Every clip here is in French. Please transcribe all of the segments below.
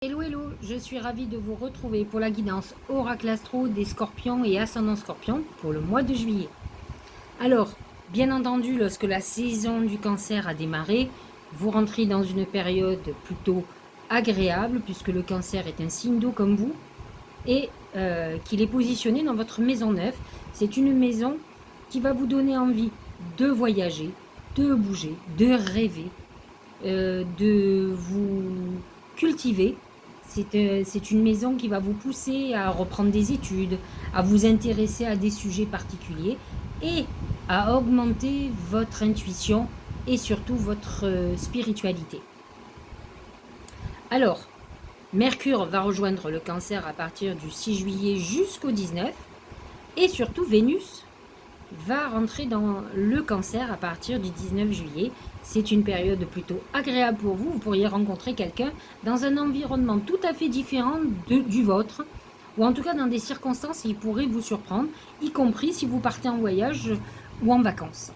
Hello, hello, je suis ravie de vous retrouver pour la guidance Oracle Astro des Scorpions et Ascendant Scorpion pour le mois de juillet. Alors, bien entendu, lorsque la saison du Cancer a démarré, vous rentrez dans une période plutôt agréable puisque le Cancer est un signe d'eau comme vous et qu'il est positionné dans votre maison 9. C'est une maison qui va vous donner envie de voyager, de bouger, de rêver, de vous cultiver. C'est une maison qui va vous pousser à reprendre des études, à vous intéresser à des sujets particuliers et à augmenter votre intuition et surtout votre spiritualité. Alors, Mercure va rejoindre le Cancer à partir du 6 juillet jusqu'au 19 et surtout Vénus va rentrer dans le Cancer à partir du 19 juillet. C'est une période plutôt agréable pour vous. Vous pourriez rencontrer quelqu'un dans un environnement tout à fait différent du vôtre, ou en tout cas dans des circonstances qui pourraient vous surprendre, y compris si vous partez en voyage ou en vacances.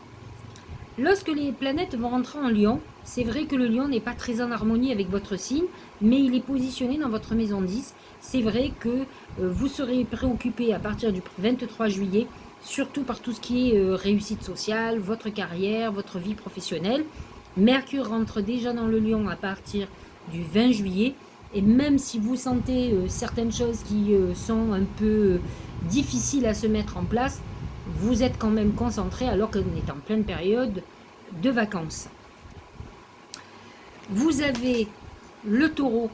Lorsque les planètes vont rentrer en Lion, c'est vrai que le Lion n'est pas très en harmonie avec votre signe, mais il est positionné dans votre maison 10. C'est vrai que vous serez préoccupé à partir du 23 juillet, surtout par tout ce qui est réussite sociale, votre carrière, votre vie professionnelle. Mercure rentre déjà dans le Lion à partir du 20 juillet. Et même si vous sentez certaines choses qui sont un peu difficiles à se mettre en place, vous êtes quand même concentré alors qu'on est en pleine période de vacances. Vous avez le Taureau,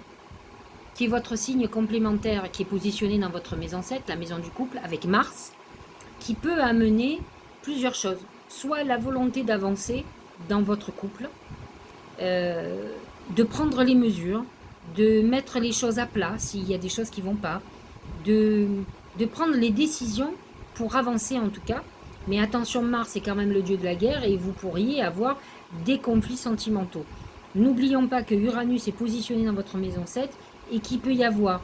qui est votre signe complémentaire, qui est positionné dans votre maison 7, la maison du couple, avec Mars, qui peut amener plusieurs choses. Soit la volonté d'avancer dans votre couple, de prendre les mesures, de mettre les choses à plat s'il y a des choses qui ne vont pas, de prendre les décisions pour avancer en tout cas. Mais attention, Mars est quand même le dieu de la guerre et vous pourriez avoir des conflits sentimentaux. N'oublions pas que Uranus est positionné dans votre maison 7 et qu'il peut y avoir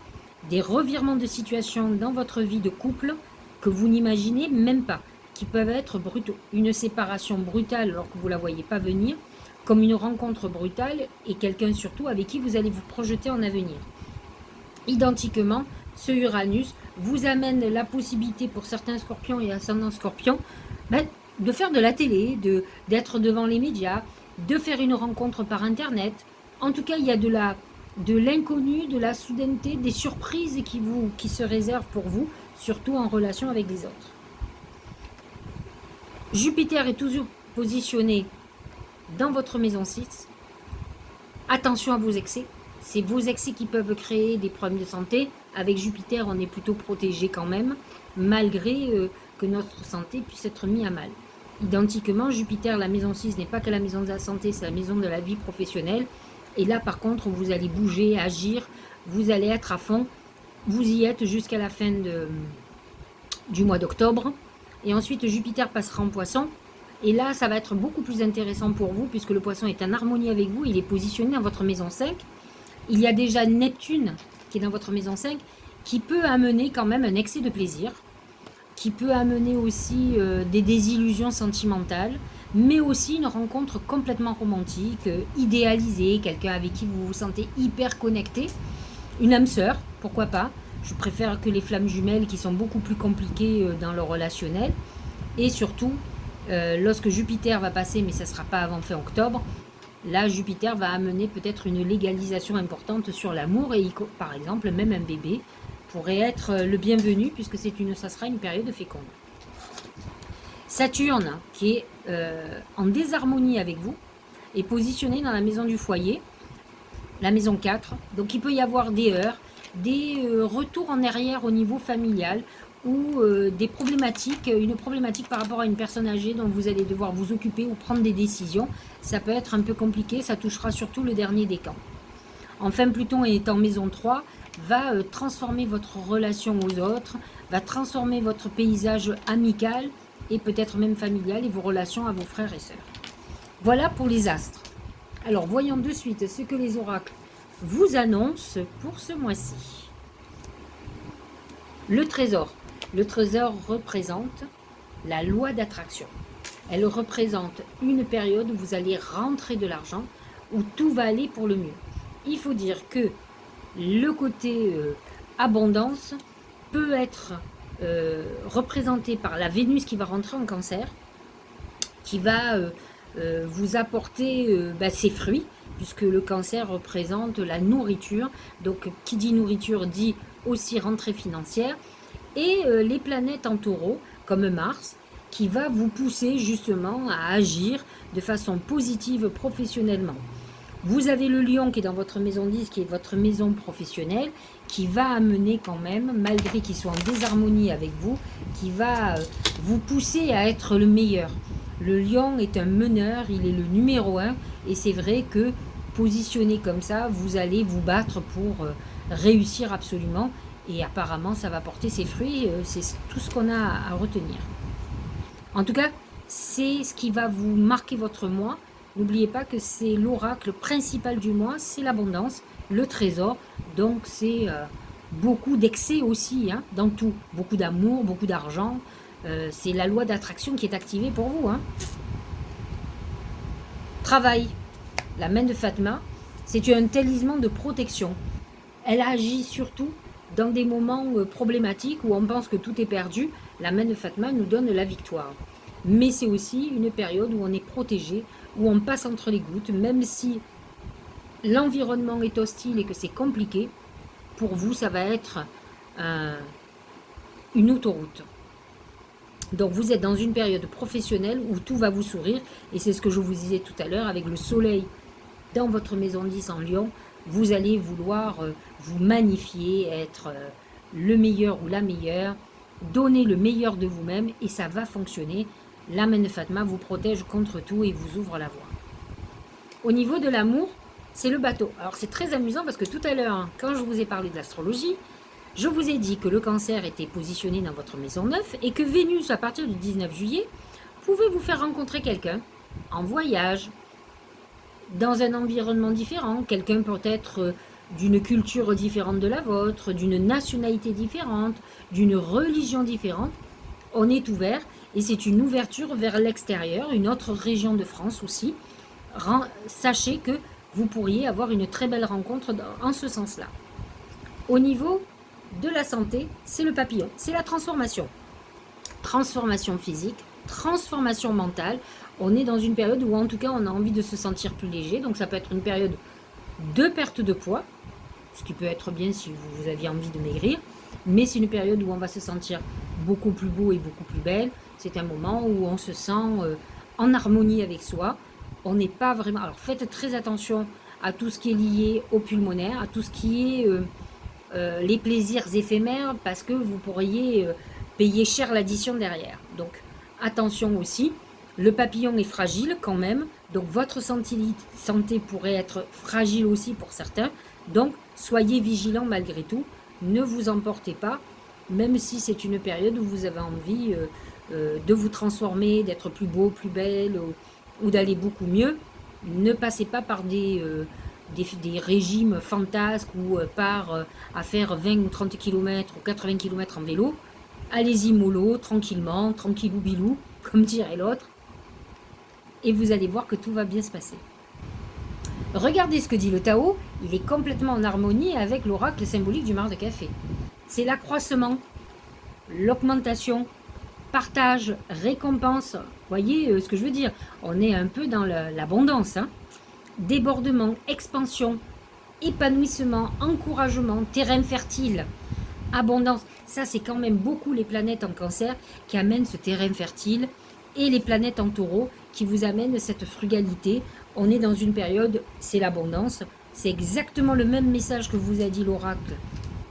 des revirements de situation dans votre vie de couple que vous n'imaginez même pas, qui peuvent être brutaux. Une séparation brutale alors que vous ne la voyez pas venir, comme une rencontre brutale et quelqu'un surtout avec qui vous allez vous projeter en avenir. Identiquement, ce Uranus vous amène la possibilité pour certains scorpions et ascendants scorpions de faire de la télé, d'être devant les médias, de faire une rencontre par internet. En tout cas, il y a de l'inconnu, de la soudaineté, des surprises qui se réservent pour vous, surtout en relation avec les autres. Jupiter est toujours positionné dans votre maison 6. Attention à vos excès. C'est vos excès qui peuvent créer des problèmes de santé. Avec Jupiter, on est plutôt protégé quand même, malgré que notre santé puisse être mise à mal. Identiquement, Jupiter, la maison 6 n'est pas que la maison de la santé, c'est la maison de la vie professionnelle. Et là, par contre, vous allez bouger, agir, vous allez être à fond. Vous y êtes jusqu'à la fin du mois d'octobre. Et ensuite, Jupiter passera en Poisson. Et là, ça va être beaucoup plus intéressant pour vous, puisque le Poisson est en harmonie avec vous. Il est positionné dans votre maison 5. Il y a déjà Neptune qui est dans votre maison 5, qui peut amener quand même un excès de plaisir, qui peut amener aussi des désillusions sentimentales, mais aussi une rencontre complètement romantique, idéalisée, quelqu'un avec qui vous vous sentez hyper connecté, une âme sœur, pourquoi pas. Je préfère que les flammes jumelles qui sont beaucoup plus compliquées dans le relationnel. Et surtout, lorsque Jupiter va passer, mais ça ne sera pas avant fin octobre, là, Jupiter va amener peut-être une légalisation importante sur l'amour et par exemple, même un bébé pourrait être le bienvenu puisque ça sera une période féconde. Saturne, qui est en désharmonie avec vous, est positionné dans la maison du foyer, la maison 4. Donc, il peut y avoir des heurts, des retours en arrière au niveau familial ou des problématiques, une problématique par rapport à une personne âgée dont vous allez devoir vous occuper ou prendre des décisions. Ça peut être un peu compliqué, ça touchera surtout le dernier décan. Enfin, Pluton est en maison 3, va transformer votre relation aux autres, va transformer votre paysage amical et peut-être même familial et vos relations à vos frères et sœurs. Voilà pour les astres. Alors, voyons de suite ce que les oracles vous annoncent pour ce mois-ci. Le trésor. Le trésor représente la loi d'attraction. Elle représente une période où vous allez rentrer de l'argent, où tout va aller pour le mieux. Il faut dire que le côté abondance peut être représenté par la Vénus qui va rentrer en Cancer, qui va vous apporter ses fruits, puisque le Cancer représente la nourriture. Donc qui dit nourriture dit aussi rentrée financière. Et les planètes en taureau, comme Mars, qui va vous pousser justement à agir de façon positive professionnellement. Vous avez le lion qui est dans votre maison 10, qui est votre maison professionnelle, qui va amener quand même, malgré qu'il soit en désharmonie avec vous, qui va vous pousser à être le meilleur. Le lion est un meneur, il est le numéro 1, et c'est vrai que positionné comme ça, vous allez vous battre pour réussir absolument, et apparemment ça va porter ses fruits, c'est tout ce qu'on a à retenir. En tout cas, c'est ce qui va vous marquer votre mois. N'oubliez pas que c'est l'oracle principal du mois, c'est l'abondance, le trésor. Donc c'est beaucoup d'excès aussi, hein, dans tout. Beaucoup d'amour, beaucoup d'argent. C'est la loi d'attraction qui est activée pour vous. Hein. Travail. La main de Fatma, c'est un talisman de protection. Elle agit surtout dans des moments problématiques où on pense que tout est perdu. La main de Fatma nous donne la victoire. Mais c'est aussi une période où on est protégé, où on passe entre les gouttes, même si l'environnement est hostile et que c'est compliqué, pour vous, ça va être une autoroute. Donc vous êtes dans une période professionnelle où tout va vous sourire, et c'est ce que je vous disais tout à l'heure, avec le soleil dans votre maison 10 en Lion, vous allez vouloir vous magnifier, être le meilleur ou la meilleure, donner le meilleur de vous-même, et ça va fonctionner. La main de Fatma vous protège contre tout et vous ouvre la voie. Au niveau de l'amour, c'est le bateau. Alors c'est très amusant parce que tout à l'heure, hein, quand je vous ai parlé de l'astrologie, je vous ai dit que le Cancer était positionné dans votre maison 9 et que Vénus, à partir du 19 juillet, pouvait vous faire rencontrer quelqu'un en voyage, dans un environnement différent. Quelqu'un peut être d'une culture différente de la vôtre, d'une nationalité différente, d'une religion différente. On est ouvert et c'est une ouverture vers l'extérieur, une autre région de France aussi. Sachez que vous pourriez avoir une très belle rencontre en ce sens-là. Au niveau de la santé, c'est le papillon, c'est la transformation. Transformation physique, transformation mentale. On est dans une période où en tout cas on a envie de se sentir plus léger, donc ça peut être une période de perte de poids, ce qui peut être bien si vous aviez envie de maigrir, mais c'est une période où on va se sentir beaucoup plus beau et beaucoup plus belle. C'est un moment où on se sent en harmonie avec soi. On n'est pas vraiment... Alors faites très attention à tout ce qui est lié au pulmonaire, à tout ce qui est les plaisirs éphémères, parce que vous pourriez payer cher l'addition derrière. Donc attention aussi, le papillon est fragile quand même, donc votre santé pourrait être fragile aussi pour certains, donc soyez vigilants malgré tout, ne vous emportez pas, même si c'est une période où vous avez envie de vous transformer, d'être plus beau, plus belle, ou d'aller beaucoup mieux. Ne passez pas par des régimes fantasques ou à faire 20 ou 30 km ou 80 km en vélo. Allez-y mollo, tranquillement, tranquillou bilou, comme dirait l'autre, et vous allez voir que tout va bien se passer. Regardez ce que dit le Tao, il est complètement en harmonie avec l'oracle symbolique du mar de café. C'est l'accroissement, l'augmentation, partage, récompense. Voyez ce que je veux dire? On est un peu dans l'abondance. Hein. Débordement, expansion, épanouissement, encouragement, terrain fertile, abondance. Ça, c'est quand même beaucoup les planètes en Cancer qui amènent ce terrain fertile, et les planètes en Taureau qui vous amènent cette frugalité. On est dans une période, c'est l'abondance. C'est exactement le même message que vous a dit l'oracle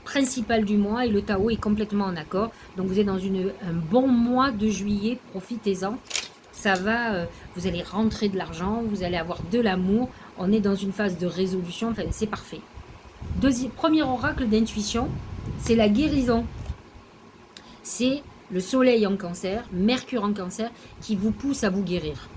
principal du mois, et le Tao est complètement en accord. Donc vous êtes dans un bon mois de juillet, profitez-en. Ça va, vous allez rentrer de l'argent, vous allez avoir de l'amour. On est dans une phase de résolution, enfin c'est parfait. Premier oracle d'intuition, c'est la guérison. C'est le soleil en Cancer, Mercure en Cancer, qui vous pousse à vous guérir.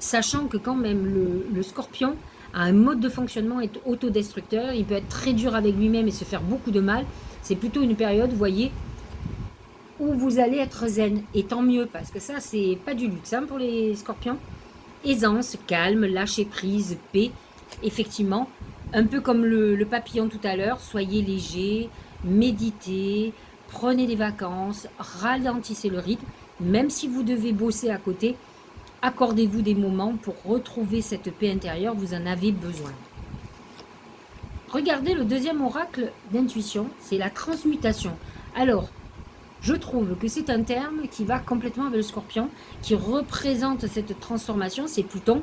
Sachant que quand même le Scorpion a un mode de fonctionnement est autodestructeur, il peut être très dur avec lui-même et se faire beaucoup de mal. C'est plutôt une période, vous voyez, où vous allez être zen, et tant mieux, parce que ça, c'est pas du luxe hein, pour les Scorpions. Aisance, calme, lâcher prise, paix. Effectivement, Un peu comme le papillon tout à l'heure, soyez léger, méditez, prenez des vacances, ralentissez le rythme. Même si vous devez bosser à côté, accordez-vous des moments pour retrouver cette paix intérieure, vous en avez besoin. Regardez le deuxième oracle d'intuition, c'est la transmutation. Alors, je trouve que c'est un terme qui va complètement avec le scorpion, qui représente cette transformation, c'est Pluton,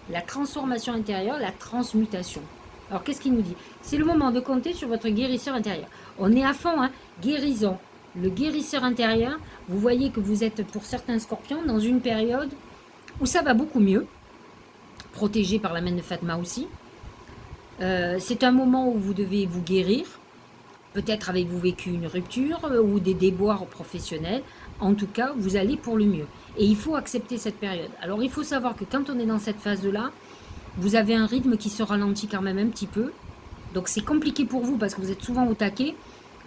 la transformation intérieure, la transmutation. Alors, qu'est-ce qu'il nous dit? C'est le moment de compter sur votre guérisseur intérieur. On est à fond, hein, guérison. Le guérisseur intérieur, vous voyez que vous êtes, pour certains scorpions, dans une période où ça va beaucoup mieux, protégé par la main de Fatma aussi. C'est un moment où vous devez vous guérir. Peut-être avez-vous vécu une rupture ou des déboires professionnels. En tout cas, vous allez pour le mieux. Et il faut accepter cette période. Alors, il faut savoir que quand on est dans cette phase-là, vous avez un rythme qui se ralentit quand même un petit peu. Donc, c'est compliqué pour vous parce que vous êtes souvent au taquet.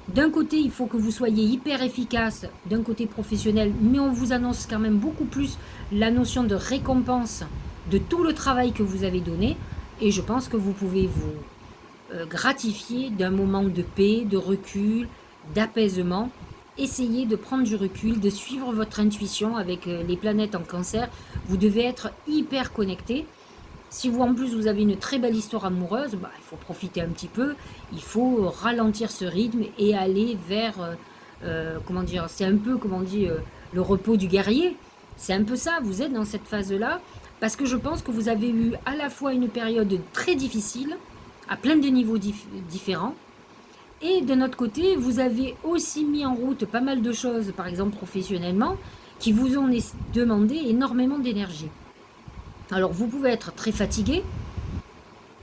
D'un côté, il faut que vous soyez hyper efficace d'un côté professionnel, mais on vous annonce quand même beaucoup plus la notion de récompense de tout le travail que vous avez donné. Et je pense que vous pouvez vous gratifier d'un moment de paix, de recul, d'apaisement. Essayez de prendre du recul, de suivre votre intuition avec les planètes en Cancer. Vous devez être hyper connecté. Si vous en plus vous avez une très belle histoire amoureuse, il faut profiter un petit peu, il faut ralentir ce rythme et aller vers, comment dire, c'est un peu, comme on dit, le repos du guerrier. C'est un peu ça, vous êtes dans cette phase-là, parce que je pense que vous avez eu à la fois une période très difficile, à plein de niveaux différents, et de notre côté, vous avez aussi mis en route pas mal de choses, par exemple professionnellement, qui vous ont demandé énormément d'énergie. Alors vous pouvez être très fatigué,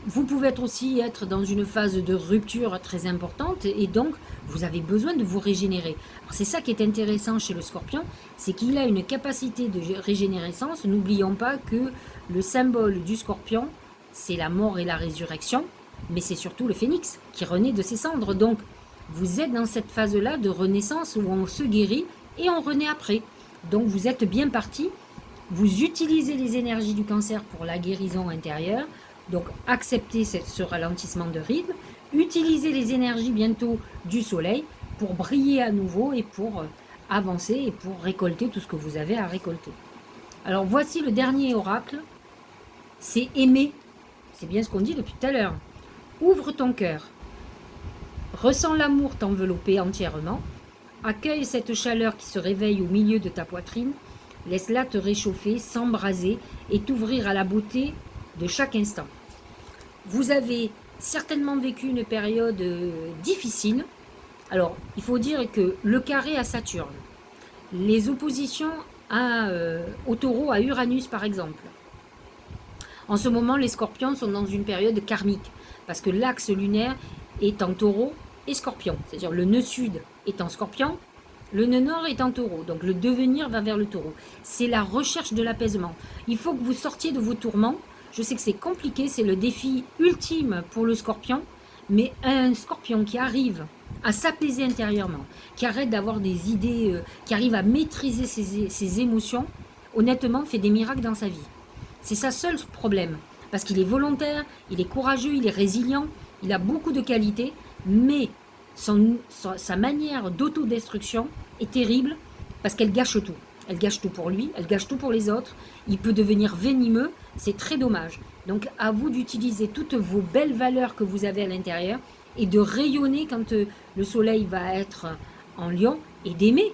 vous pouvez aussi être dans une phase de rupture très importante et donc vous avez besoin de vous régénérer. C'est ça qui est intéressant chez le scorpion, c'est qu'il a une capacité de régénérescence. N'oublions pas que le symbole du scorpion, c'est la mort et la résurrection, mais c'est surtout le phénix qui renaît de ses cendres. Donc vous êtes dans cette phase-là de renaissance où on se guérit et on renaît après. Donc vous êtes bien parti. Vous utilisez les énergies du Cancer pour la guérison intérieure, donc acceptez ce ralentissement de rythme, utilisez les énergies bientôt du Soleil pour briller à nouveau et pour avancer et pour récolter tout ce que vous avez à récolter. Alors voici le dernier oracle, c'est aimer, c'est bien ce qu'on dit depuis tout à l'heure. Ouvre ton cœur, ressens l'amour t'envelopper entièrement, accueille cette chaleur qui se réveille au milieu de ta poitrine. Laisse-la te réchauffer, s'embraser et t'ouvrir à la beauté de chaque instant. Vous avez certainement vécu une période difficile. Alors, il faut dire que le carré à Saturne, les oppositions au taureau, à Uranus par exemple. En ce moment, les scorpions sont dans une période karmique parce que l'axe lunaire est en taureau et scorpion. C'est-à-dire le nœud sud est en scorpion, le nœud nord est en taureau, donc le devenir va vers le taureau. C'est la recherche de l'apaisement. Il faut que vous sortiez de vos tourments. Je sais que c'est compliqué, c'est le défi ultime pour le scorpion, mais un scorpion qui arrive à s'apaiser intérieurement, qui arrête d'avoir des idées, qui arrive à maîtriser ses émotions, honnêtement, fait des miracles dans sa vie. C'est sa seul problème, parce qu'il est volontaire, il est courageux, il est résilient, il a beaucoup de qualités, mais sa manière d'autodestruction est terrible parce qu'elle gâche tout. Elle gâche tout pour lui, elle gâche tout pour les autres. Il peut devenir venimeux, c'est très dommage. Donc à vous d'utiliser toutes vos belles valeurs que vous avez à l'intérieur et de rayonner quand le soleil va être en lion et d'aimer.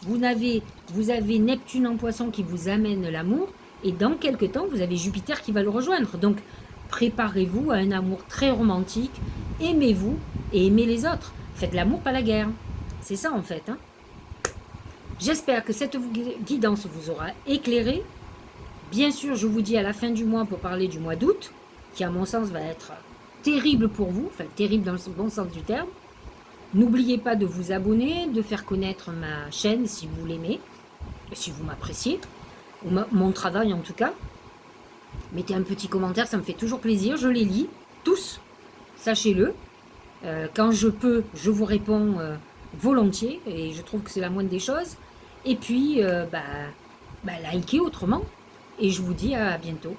Vous avez Neptune en poisson qui vous amène l'amour et dans quelques temps vous avez Jupiter qui va le rejoindre. Donc préparez-vous à un amour très romantique, aimez-vous et aimez les autres. Faites l'amour, pas la guerre. C'est ça en fait. Hein. J'espère que cette guidance vous aura éclairé. Bien sûr, je vous dis à la fin du mois pour parler du mois d'août, qui à mon sens va être terrible pour vous, enfin terrible dans le bon sens du terme. N'oubliez pas de vous abonner, de faire connaître ma chaîne si vous l'aimez, si vous m'appréciez, ou mon travail en tout cas. Mettez un petit commentaire, ça me fait toujours plaisir. Je les lis, tous, sachez-le. Quand je peux, je vous réponds volontiers, et je trouve que c'est la moindre des choses. Et puis, likez autrement. Et je vous dis à bientôt.